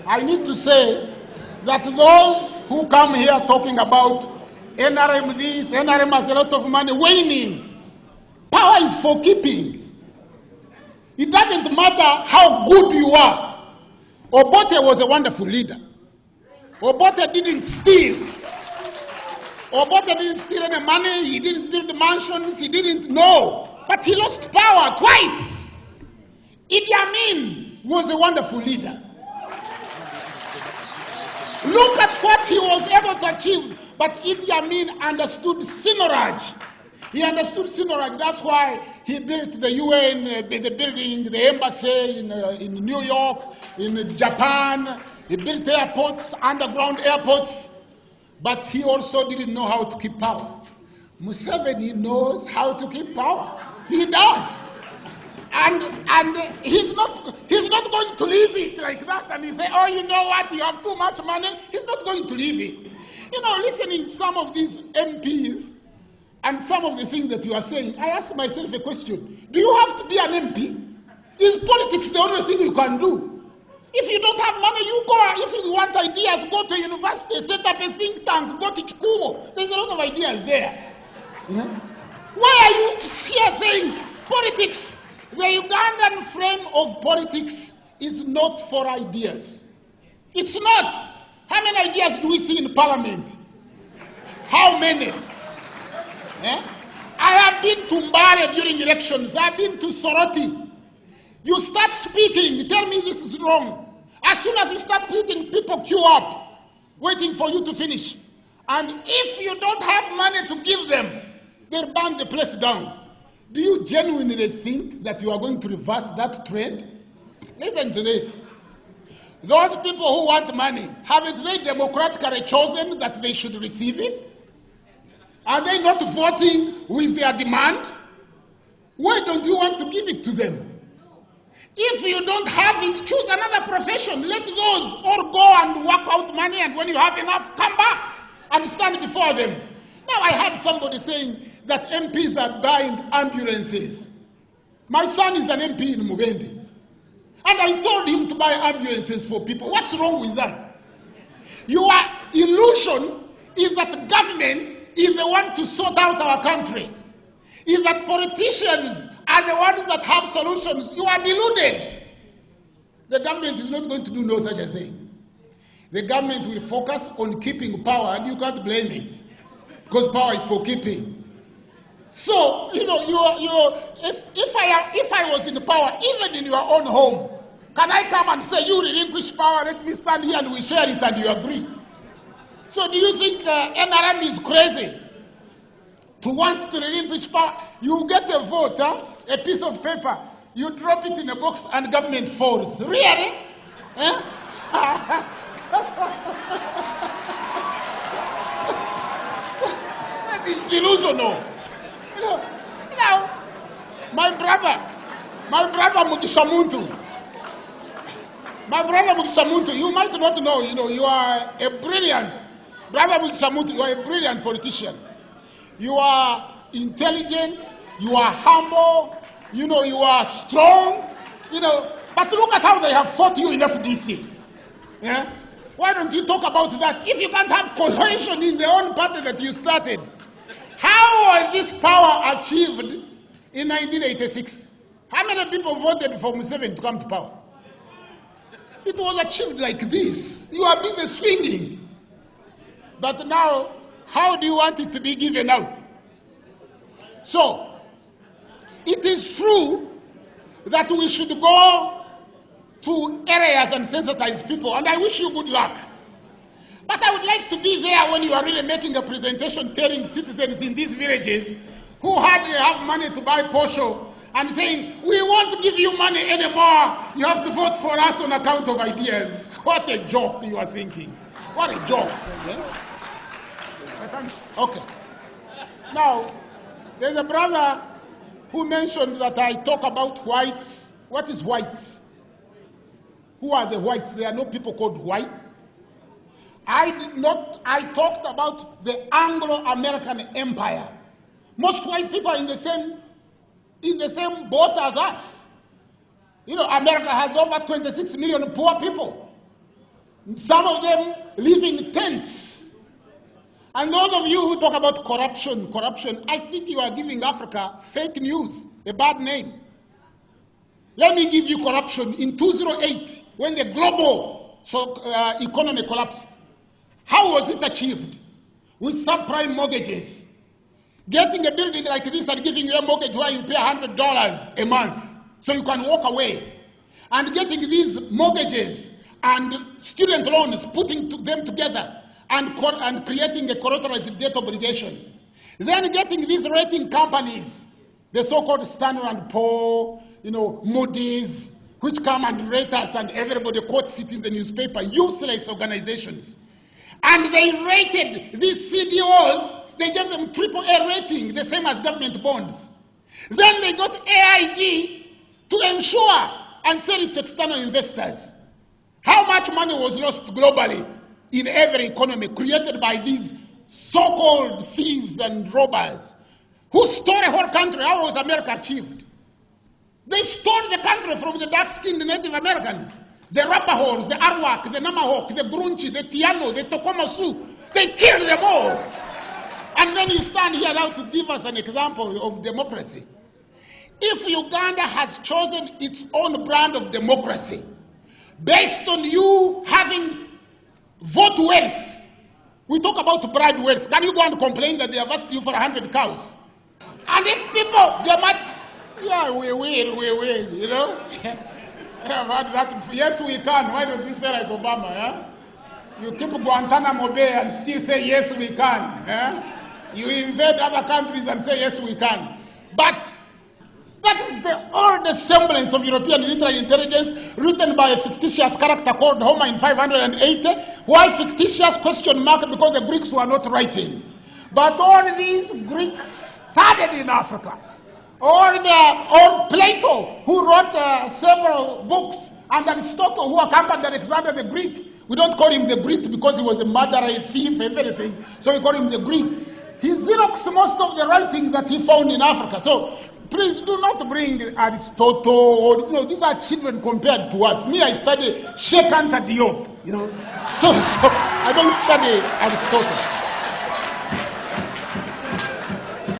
I need to say that those who come here talking about NRM this, NRM has a lot of money, waning. Power is for keeping. It doesn't matter how good you are. Obote was a wonderful leader. Obote didn't steal. Obote didn't steal any money, he didn't build mansions, he didn't know. But he lost power twice. Idi Amin was a wonderful leader. Look at what he was able to achieve. But Idi Amin understood Sinoraj. He understood Sinoraj. That's why he built the UN, the building, the embassy in New York, in Japan. He built airports, underground airports. But he also didn't know how to keep power. Museveni knows how to keep power. He does. And he's not going to leave it like that and he say, oh, you know what, you have too much money. He's not going to leave it. You know, listening to some of these MPs and some of the things that you are saying, I ask myself a question. Do you have to be an MP? Is politics the only thing you can do? If you don't have money, you go. If you want ideas, go to university, set up a think tank, go to Chikubo. There's a lot of ideas there. Yeah? Why are you here saying politics? The Ugandan frame of politics is not for ideas. It's not. How many ideas do we see in parliament? How many? Yeah? I have been to Mbare during elections. I've been to Soroti. You start speaking, tell me this is wrong. As soon as you start speaking, people queue up, waiting for you to finish. And if you don't have money to give them, they'll burn the place down. Do you genuinely think that you are going to reverse that trend? Listen to this. Those people who want money, haven't they democratically chosen that they should receive it? Are they not voting with their demand? Why don't you want to give it to them? If you don't have it, choose another profession. Let those or go and work out money, and when you have enough, come back and stand before them. Now, I heard somebody saying that MPs are buying ambulances. My son is an MP in Mugendi. And I told him to buy ambulances for people. What's wrong with that? Your illusion is that the government is the one to sort out our country. Is that politicians are the ones that have solutions. You are deluded. The government is not going to do no such a thing. The government will focus on keeping power, and you can't blame it. Because power is for keeping. So, you know, if I was in power, even in your own home, can I come and say, you relinquish power, let me stand here and we share it and you agree? So do you think NRM is crazy to want to relinquish power? You get a vote, a piece of paper, you drop it in a box and government falls. Really? That is delusional. You know, my brother Mugisha Muntu, you might not know, you are a brilliant, brother Mugisha Muntu, you are a brilliant politician. You are intelligent, you are humble, you are strong, but look at how they have fought you in FDC. Yeah? Why don't you talk about that? If you can't have cohesion in the own party that you started, how was this power achieved in 1986? How many people voted for Museveni to come to power? It was achieved like this. You are busy swinging. But now, how do you want it to be given out? So, it is true that we should go to areas and sensitize people, and I wish you good luck. But I would like to be there when you are really making a presentation telling citizens in these villages who hardly have money to buy posho and saying, we won't give you money anymore. You have to vote for us on account of ideas. What a joke you are thinking. What a joke. Okay. Now, there's a brother who mentioned that I talk about whites. What is whites? Who are the whites? There are no people called white. I talked about the Anglo-American Empire. Most white people are in the same boat as us. America has over 26 million poor people. Some of them live in tents. And those of you who talk about corruption, I think you are giving Africa fake news, a bad name. Let me give you corruption. In 2008, when the global economy collapsed, how was it achieved? With subprime mortgages. Getting a building like this and giving you a mortgage where you pay $100 a month so you can walk away. And getting these mortgages and student loans, putting them together and creating a collateralized debt obligation. Then getting these rating companies, the so-called Standard & Poor's, Moody's, which come and rate us and everybody quotes it in the newspaper, useless organizations. And they rated these CDOs, they gave them AAA rating, the same as government bonds. Then they got AIG to ensure and sell it to external investors. How much money was lost globally in every economy created by these so-called thieves and robbers who stole a whole country? How was America achieved? They stole the country from the dark-skinned Native Americans. The Rapahos, the Arawak, the Namahoe, the Grunchi, the Tiano, the Tokoma Sioux. They killed them all. And then you stand here now to give us an example of democracy. If Uganda has chosen its own brand of democracy, based on you having vote wealth, we talk about bride wealth. Can you go and complain that they have asked you for 100 cows? And if people, they might, yeah, we will, I have heard that. Yes, we can. Why don't you say like Obama, yeah? You keep Guantanamo Bay and still say, yes, we can. Yeah? You invade other countries and say, yes, we can. But that is the oldest semblance of European military intelligence written by a fictitious character called Homer in 580. Why fictitious? Question mark, because the Greeks were not writing. But all these Greeks studied in Africa. Or Plato, who wrote several books, and Aristotle, who accompanied Alexander the Greek. We don't call him the Greek because he was a murderer, a thief, everything. So we call him the Greek. He xeroxed most of the writing that he found in Africa. So please do not bring Aristotle, or, these are children compared to us. Me, I study Sheikh Anta Diop, So I don't study Aristotle.